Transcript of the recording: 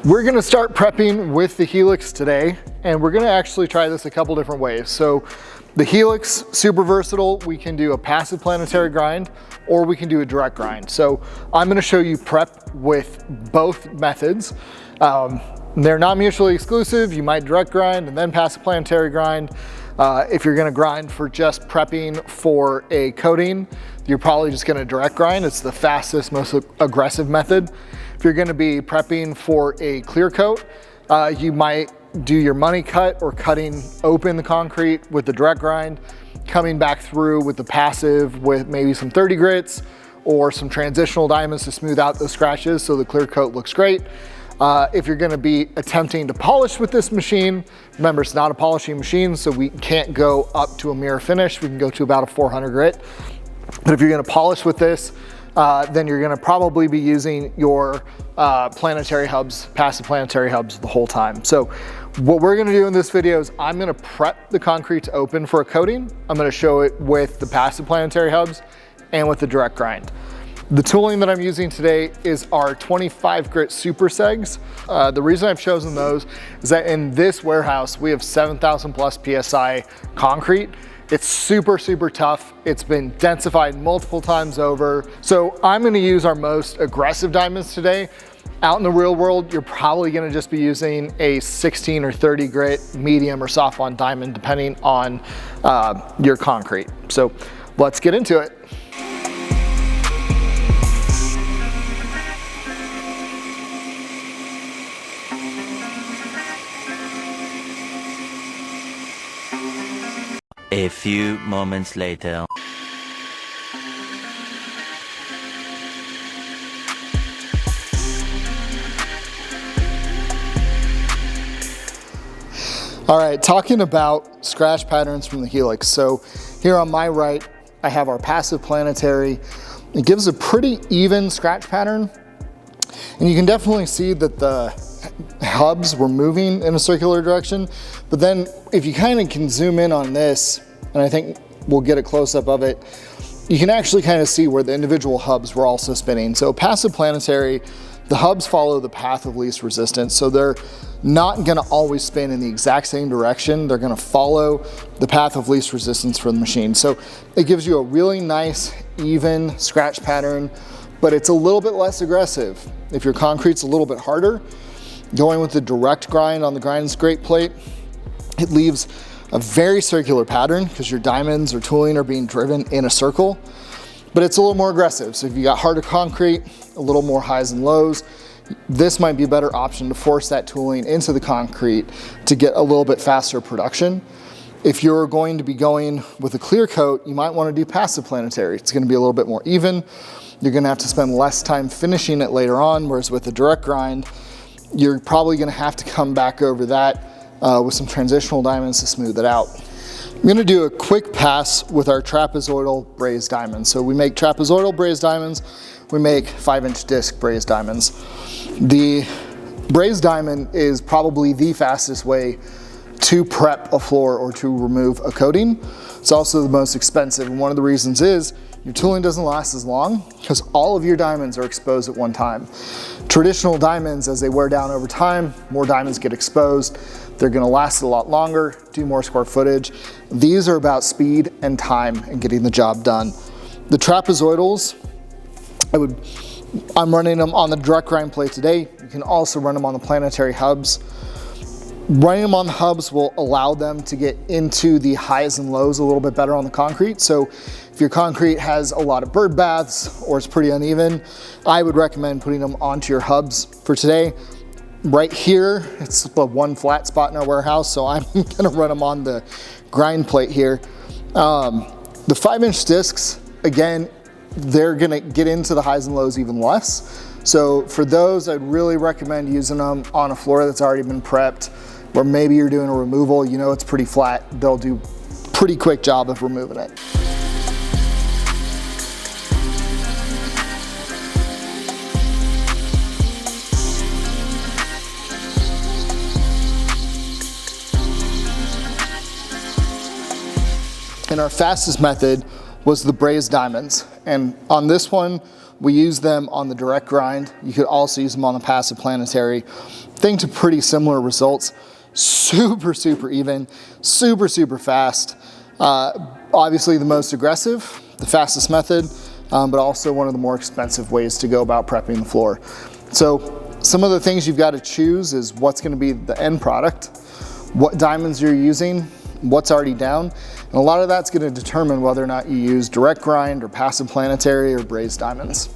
We're gonna start prepping with the Helix today, and we're gonna actually try this a couple different ways. So the Helix, super versatile. We can do a passive planetary grind, or we can do a direct grind. So I'm gonna show you prep with both methods. They're not mutually exclusive. You might direct grind and then passive planetary grind. If you're gonna grind for just prepping for a coating, you're probably just gonna direct grind. It's the fastest, most aggressive method. If you're gonna be prepping for a clear coat, you might do your money cut or cutting open the concrete with the direct grind, coming back through with the passive with maybe some 30 grits or some transitional diamonds to smooth out those scratches so the clear coat looks great. If you're gonna be attempting to polish with this machine, remember it's not a polishing machine, so we can't go up to a mirror finish. We can go to about a 400 grit. But if you're gonna polish with this, then you're gonna probably be using your planetary hubs, passive planetary hubs the whole time. So what we're gonna do in this video is I'm gonna prep the concrete to open for a coating. I'm gonna show it with the passive planetary hubs and with the direct grind. The tooling that I'm using today is our 25 grit super segs. The reason I've chosen those is that in this warehouse, we have 7,000 plus PSI concrete. It's super, super tough. It's been densified multiple times over. So I'm gonna use our most aggressive diamonds today. Out in the real world, you're probably gonna just be using a 16 or 30 grit medium or soft bond diamond, depending on your concrete. So let's get into it. A few moments later. All right, talking about scratch patterns from the Helix. So here on my right, I have our passive planetary. It gives a pretty even scratch pattern. And you can definitely see that the hubs were moving in a circular direction. But then if you kind of can zoom in on this, and I think we'll get a close up of it, you can actually kind of see where the individual hubs were also spinning. So passive planetary, the hubs follow the path of least resistance. So they're not gonna always spin in the exact same direction. They're gonna follow the path of least resistance for the machine. So it gives you a really nice, even scratch pattern, but it's a little bit less aggressive. If your concrete's a little bit harder, going with the direct grind on the grind scrape plate, it leaves a very circular pattern because your diamonds or tooling are being driven in a circle, but it's a little more aggressive. So if you got harder concrete, a little more highs and lows, this might be a better option to force that tooling into the concrete to get a little bit faster production. If you're going to be going with a clear coat, you might want to do passive planetary. It's going to be a little bit more even. You're going to have to spend less time finishing it later on, whereas with the direct grind, you're probably going to have to come back over that with some transitional diamonds to smooth it out. I'm gonna do a quick pass with our trapezoidal brazed diamonds. So we make trapezoidal brazed diamonds, we make 5-inch disc brazed diamonds. The brazed diamond is probably the fastest way to prep a floor or to remove a coating. It's also the most expensive, and one of the reasons is your tooling doesn't last as long because all of your diamonds are exposed at one time. Traditional diamonds, as they wear down over time, more diamonds get exposed. They're gonna last a lot longer, do more square footage. These are about speed and time and getting the job done. The trapezoidals, I'm running them on the direct grind plate today. You can also run them on the planetary hubs. Running them on the hubs will allow them to get into the highs and lows a little bit better on the concrete. So if your concrete has a lot of bird baths or it's pretty uneven, I would recommend putting them onto your hubs for today. Right here, it's the one flat spot in our warehouse, so I'm gonna run them on the grind plate here. The 5-inch discs, again, they're gonna get into the highs and lows even less. So for those, I'd really recommend using them on a floor that's already been prepped, where maybe you're doing a removal, you know it's pretty flat, they'll do a pretty quick job of removing it. And our fastest method was the brazed diamonds. And on this one, We use them on the direct grind. You could also use them on the passive planetary. Things are pretty similar results. Super, super even, super, super fast. Obviously the most aggressive, the fastest method, but also one of the more expensive ways to go about prepping the floor. So some of the things you've got to choose is what's going to be the end product, what diamonds you're using, what's already down, and a lot of that's going to determine whether or not you use direct grind or passive planetary or brazed diamonds.